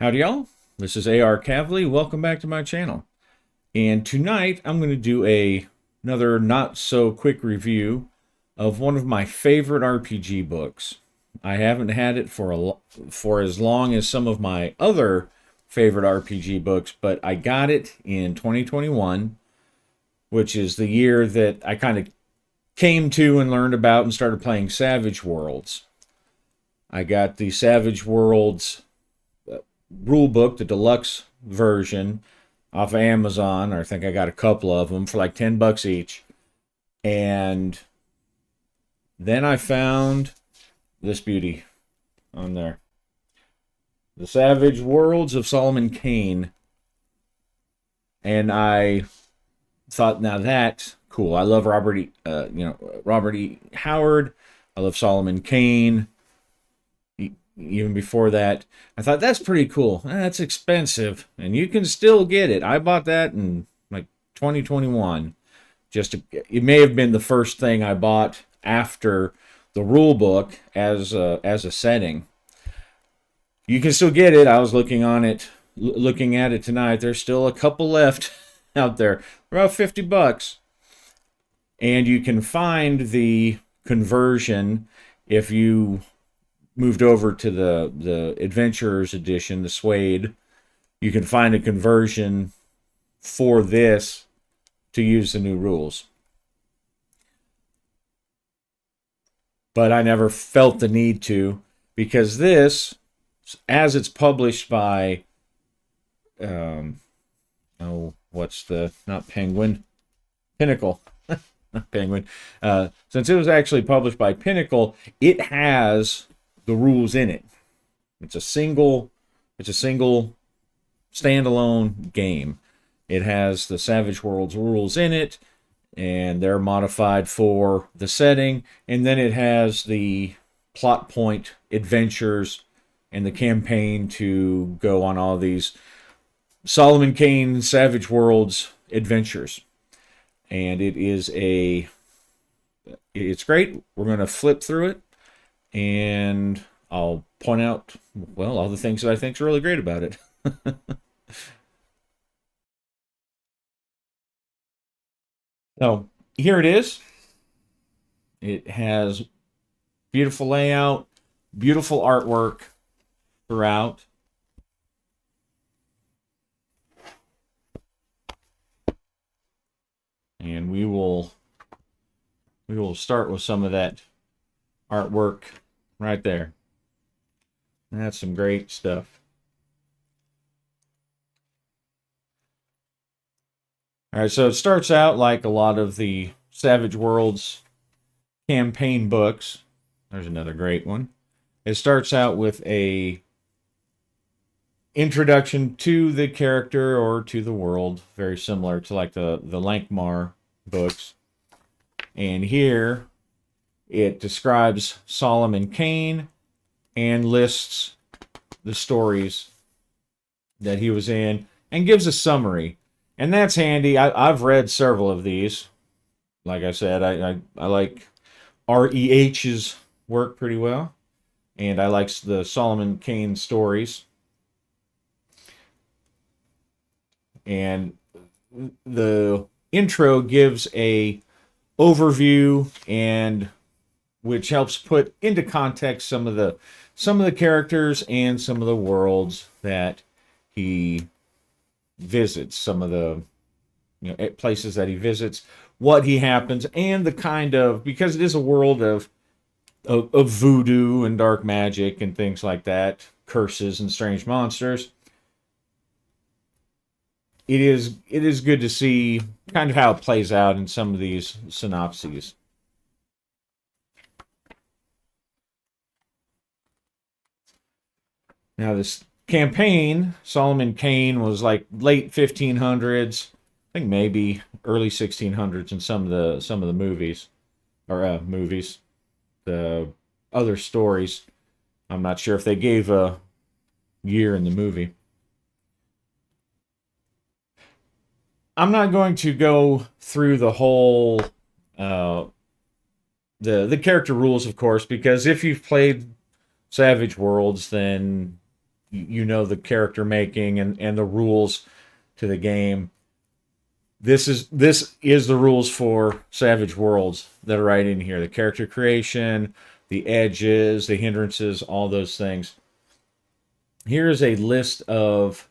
Howdy y'all, this is AR Cavally. Welcome back to my channel. And tonight I'm going to do another not so quick review of one of my favorite RPG books. I haven't had it for as long as some of my other favorite RPG books, but I got it in 2021, which is the year that I kind of came to and learned about and started playing Savage Worlds. I got the Savage Worlds rule book, the deluxe version, off of Amazon. I think I got a couple of them for like $10 each. And then I found this beauty on there. The Savage Worlds of Solomon Kane. And I thought, now that's cool. I love Robert E. Howard. I love Solomon Kane. Even before that, I thought that's pretty cool. That's expensive, and you can still get it. I bought that in like 2021. It may have been the first thing I bought after the rule book as a setting. You can still get it. I was looking at it tonight. There's still a couple left out there. About $50, and you can find the conversion if you moved over to the Adventurers Edition, the Suede. You can find a conversion for this to use the new rules. But I never felt the need to, because this, as it's published by, not Penguin, Pinnacle. Not Penguin. Since it was actually published by Pinnacle, it has the rules in it. It's a single standalone game. It has the Savage Worlds rules in it, and they're modified for the setting, and then it has the plot point adventures and the campaign to go on all these Solomon Kane Savage Worlds adventures. And it's great. We're going to flip through it, and I'll point out, well, all the things that I think are really great about it. So here it is. It has beautiful layout, beautiful artwork throughout. And we will start with some of that artwork right there. That's some great stuff. All right, so it starts out like a lot of the Savage Worlds campaign books. There's another great one. It starts out with a introduction to the character or to the world, very similar to like the Lankmar books. And here it describes Solomon Kane and lists the stories that he was in and gives a summary. And that's handy. I've read several of these. Like I said, I like REH's work pretty well. And I like the Solomon Kane stories. And the intro gives a overview, and which helps put into context some of the characters and some of the worlds that he visits, some of the places that he visits, what he happens, and the kind of, because it is a world of voodoo and dark magic and things like that, curses and strange monsters. It is good to see kind of how it plays out in some of these synopses. Now, this campaign, Solomon Kane, was like late 1500s, I think maybe early 1600s in some of the movies, the other stories. I'm not sure if they gave a year in the movie. I'm not going to go through the whole the character rules, of course, because if you've played Savage Worlds, then you know the character making and the rules to the game. This is the rules for Savage Worlds that are right in here. The character creation, the edges, the hindrances, all those things. Here's a list of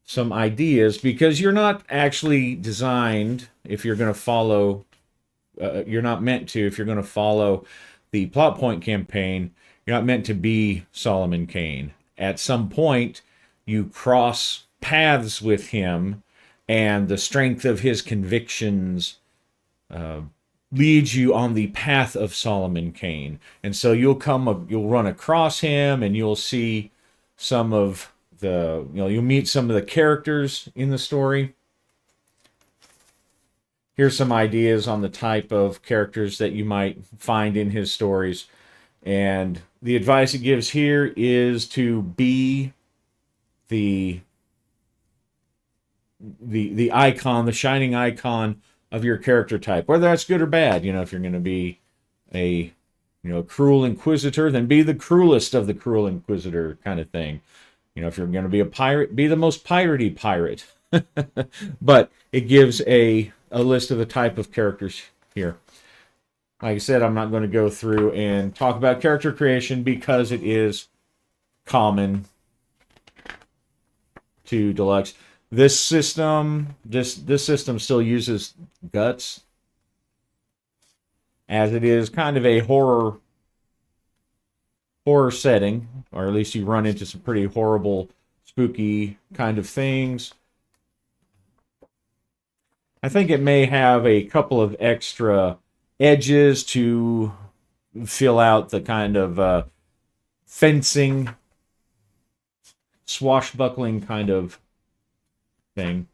some ideas because you're not actually designed if you're going to follow you're not meant to if you're going to follow the plot point campaign. You're not meant to be Solomon Kane. At some point you cross paths with him, and the strength of his convictions leads you on the path of Solomon Kane. And so you'll run across him, and you'll see some of you'll meet some of the characters in the story. Here's some ideas on the type of characters that you might find in his stories. And the advice it gives here is to be the icon, the shining icon of your character type, whether that's good or bad. If you're going to be a cruel inquisitor, then be the cruelest of the cruel inquisitor kind of thing. If you're going to be a pirate, be the most piratey pirate. But it gives a list of the type of characters here. Like I said, I'm not going to go through and talk about character creation because it is common to Deluxe. This system still uses guts, as it is kind of a horror setting, or at least you run into some pretty horrible, spooky kind of things. I think it may have a couple of extra edges to fill out the kind of fencing, swashbuckling kind of thing.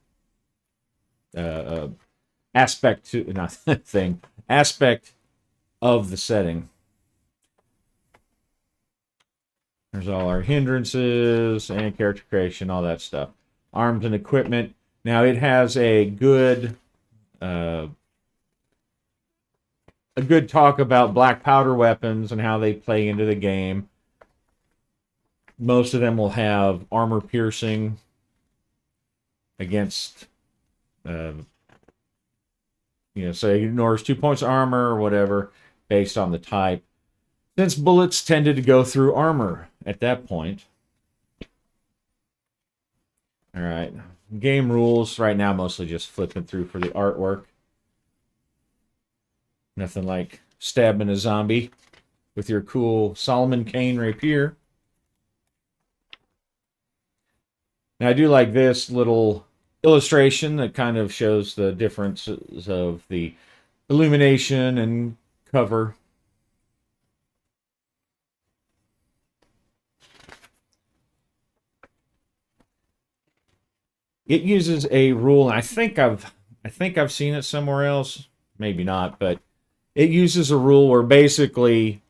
Aspect to not thing aspect of the setting. There's all our hindrances and character creation, all that stuff. Arms and equipment. Now it has a good talk about black powder weapons and how they play into the game. Most of them will have armor piercing against, so it ignores 2 points of armor or whatever based on the type, since bullets tended to go through armor at that point. All right, game rules right now, mostly just flipping through for the artwork. Nothing like stabbing a zombie with your cool Solomon Kane rapier. Now I do like this little illustration that kind of shows the differences of the illumination and cover. It uses a rule, and I think I've seen it somewhere else, maybe not, but it uses a rule where basically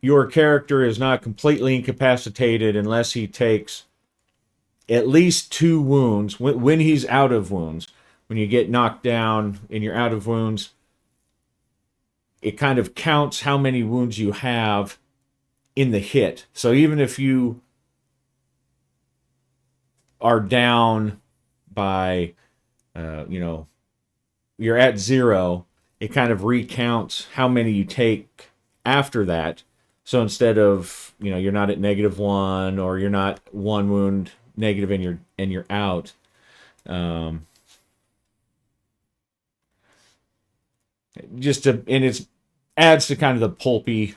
your character is not completely incapacitated unless he takes at least 2 wounds when he's out of wounds. When you get knocked down and you're out of wounds, it kind of counts how many wounds you have in the hit. So even if you are down by, you're at 0, it kind of recounts how many you take after that. So instead of, you're not at -1, or you're not 1 wound negative and you're out. And it adds to kind of the pulpy,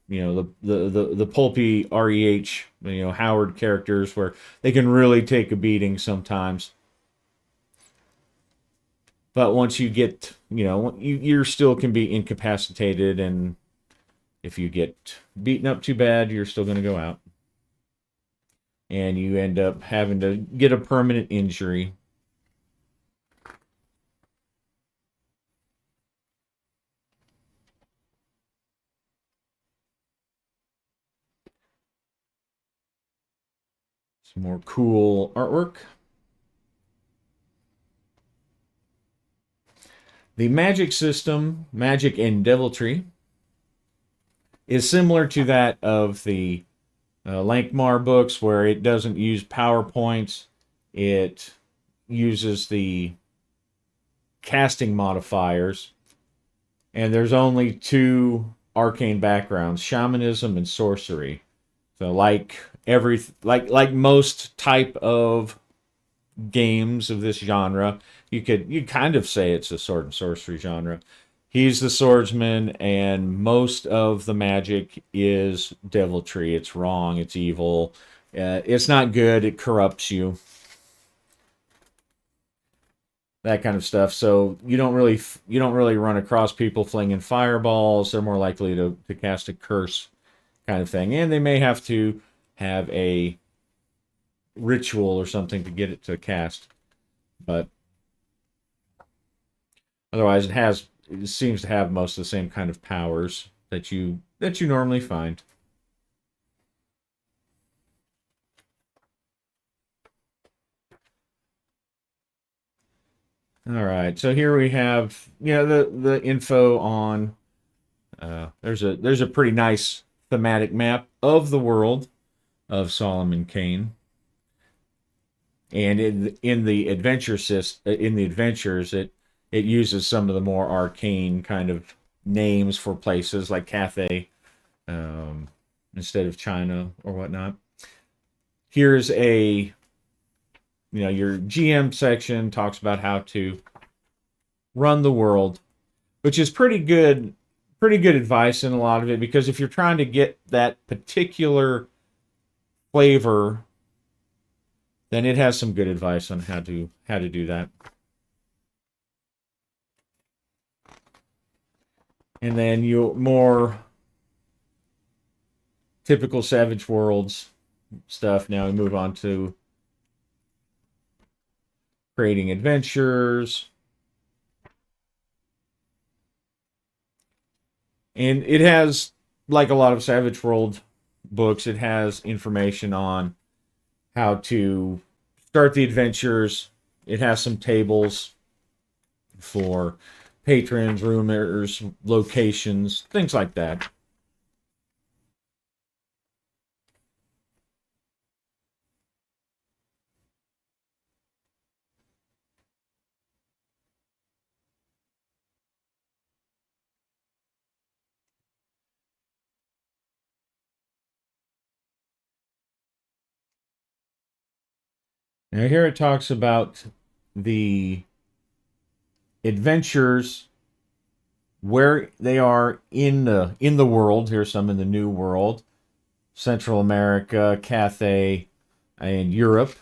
the pulpy REH, Howard characters, where they can really take a beating sometimes. But once you get, you still can be incapacitated, and if you get beaten up too bad, you're still going to go out. And you end up having to get a permanent injury. Some more cool artwork. The magic system, magic and deviltry, is similar to that of the Lankmar books where it doesn't use PowerPoints. It uses the casting modifiers. And there's only two arcane backgrounds, shamanism and sorcery. So like most type of games of this genre, you kind of say it's a sword and sorcery genre. He's the swordsman, and most of the magic is deviltry. It's wrong. It's evil. It's not good. It corrupts you. That kind of stuff. So you don't really run across people flinging fireballs. They're more likely to cast a curse kind of thing, and they may have to have a ritual or something to get it to cast. But otherwise, it seems to have most of the same kind of powers that you normally find. All right, so here we have the info on. There's a pretty nice thematic map of the world of Solomon Kane, and in the adventures, it uses some of the more arcane kind of names for places like Cathay, um, instead of China or whatnot. Here's your GM section talks about how to run the world, which is pretty good advice in a lot of it, because if you're trying to get that particular flavor, then it has some good advice on how to do that. And then you more typical Savage Worlds stuff. Now we move on to creating adventures. And it has, like a lot of Savage World books, it has information on how to start the adventures. It has some tables for patrons, roomers, locations, things like that. Now here it talks about the adventures where they are in the world. Here's some in the New World: Central America, Cathay, and Europe.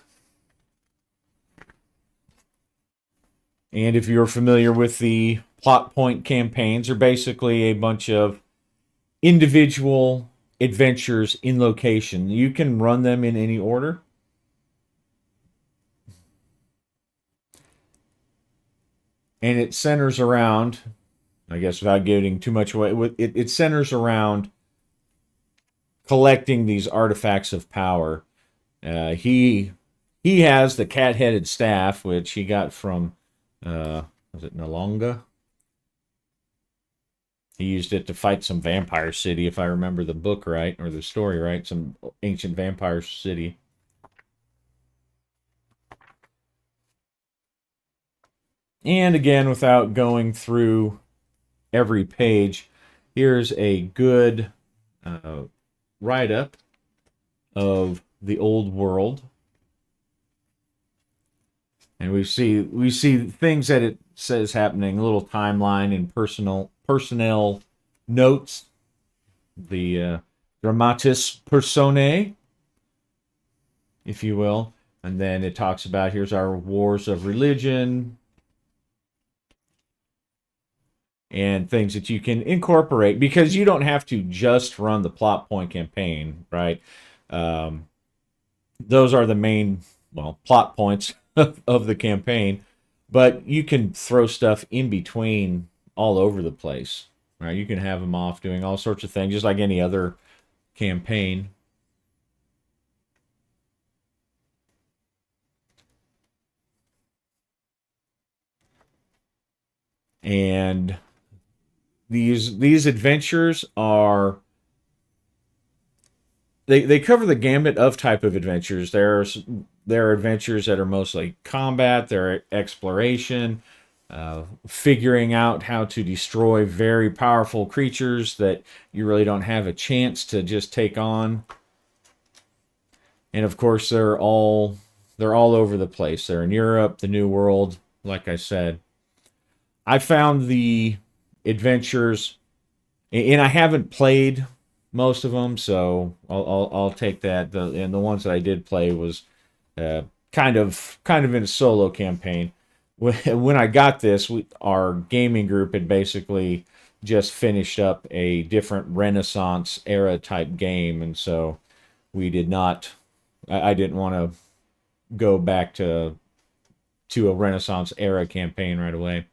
And if you're familiar with the plot point campaigns, they're basically a bunch of individual adventures in location. You can run them in any order. And it centers around, I guess without giving too much away, it centers around collecting these artifacts of power. He has the cat-headed staff, which he got from, was it Nalonga? He used it to fight some vampire city, if I remember the book right, or the story right, some ancient vampire city. And again, without going through every page, here's a good uh, write up of the old world. And we see things that it says happening, a little timeline and personnel notes, the dramatis personae, if you will. And then it talks about, here's our wars of religion and things that you can incorporate, because you don't have to just run the plot point campaign, right? Um, those are the main, well, plot points of the campaign, but you can throw stuff in between all over the place, right? You can have them off doing all sorts of things, just like any other campaign. And these adventures are they cover the gamut of type of adventures. There are adventures that are mostly combat, there are exploration, figuring out how to destroy very powerful creatures that you really don't have a chance to just take on. And of course, they're all over the place. They're in Europe, the New World, like I said. I found the adventures, and I haven't played most of them, so I'll take that. And the ones that I did play was uh, kind of in a solo campaign. When I got this, our gaming group had basically just finished up a different Renaissance era type game, and so we did not. I didn't want to go back to a Renaissance era campaign right away.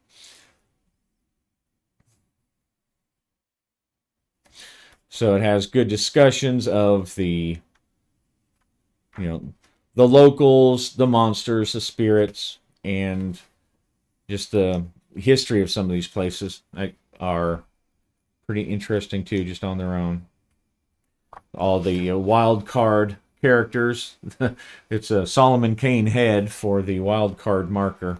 So it has good discussions of you know, the locals, the monsters, the spirits, and just the history of some of these places are pretty interesting too, just on their own. All the wild card characters. It's a Solomon Kane head for the wild card marker.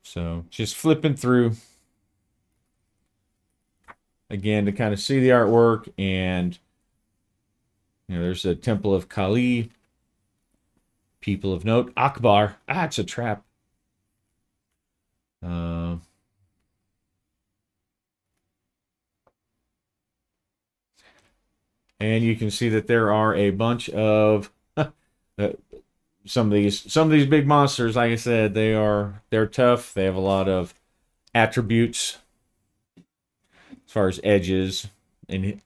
So just flipping through again to kind of see the artwork, and there's a Temple of Kali, people of note, Akbar. Ah, it's a trap. Uh, and you can see that there are a bunch of some of these big monsters. Like I said, they're tough. They have a lot of attributes as far as edges and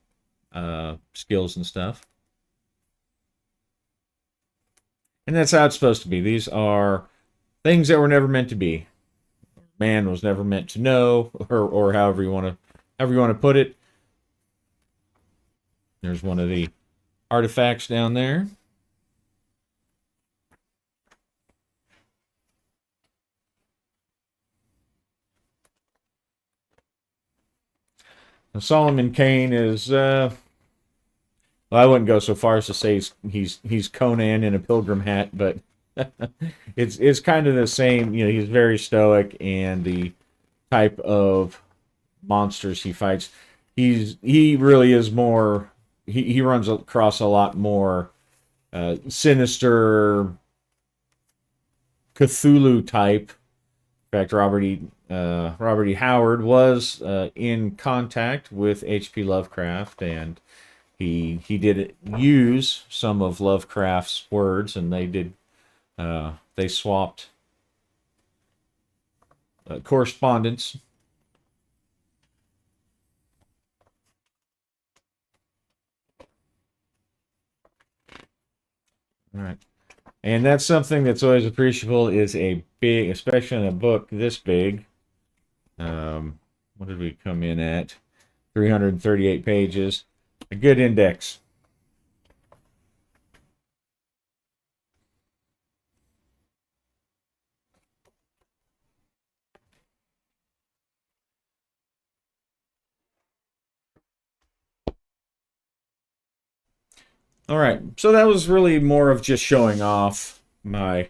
skills and stuff. And that's how it's supposed to be. These are things that were never meant to be. Man was never meant to know, or however you want to put it. There's one of the artifacts down there. Now, Solomon Kane is well, I wouldn't go so far as to say he's Conan in a pilgrim hat, but it's kind of the same. He's very stoic, and the type of monsters he fights, he really is more. He runs across a lot more sinister Cthulhu type. In fact, Robert E. Howard was in contact with H.P. Lovecraft, and he did use some of Lovecraft's words, and they swapped correspondence. All right. And that's something that's always appreciable, is a big, especially in a book this big. What did we come in at? 338 pages. A good index. All right. So that was really more of just showing off my,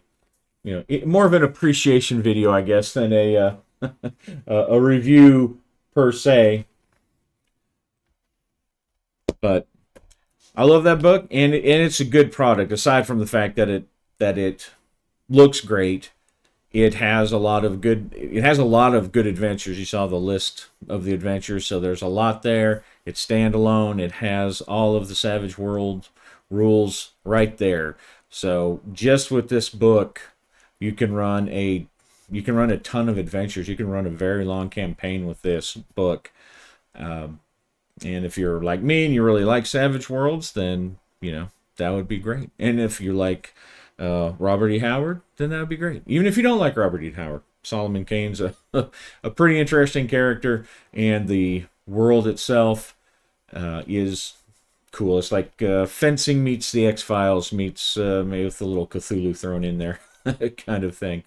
more of an appreciation video, I guess, than a review per se. But I love that book, and it's a good product. Aside from the fact that it looks great, it has a lot of good. It has a lot of good adventures. You saw the list of the adventures, so there's a lot there. It's standalone. It has all of the Savage World rules right there. So just with this book, you can run a ton of adventures. You can run a very long campaign with this book. And if you're like me and you really like Savage Worlds, then that would be great. And if you like Robert E. Howard, then that would be great. Even if you don't like Robert E. Howard, Solomon Kane's a pretty interesting character, and the world itself is cool. It's like fencing meets the X-Files meets maybe with a little Cthulhu thrown in there kind of thing.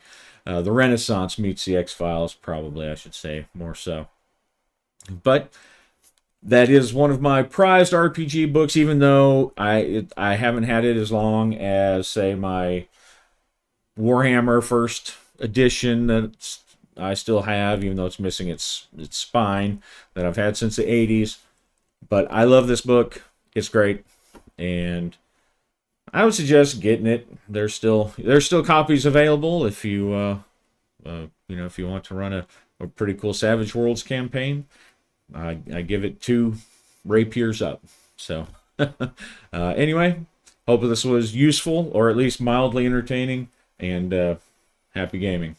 The Renaissance meets the X-Files, probably, I should say, more so. But that is one of my prized RPG books, even though I haven't had it as long as, say, my Warhammer first edition that I still have, even though it's missing its spine, that I've had since the 80s. But I love this book. It's great, and I would suggest getting it. There's still copies available if you if you want to run a pretty cool Savage Worlds campaign. I give it 2 rapiers up. So anyway, hope this was useful or at least mildly entertaining, and happy gaming.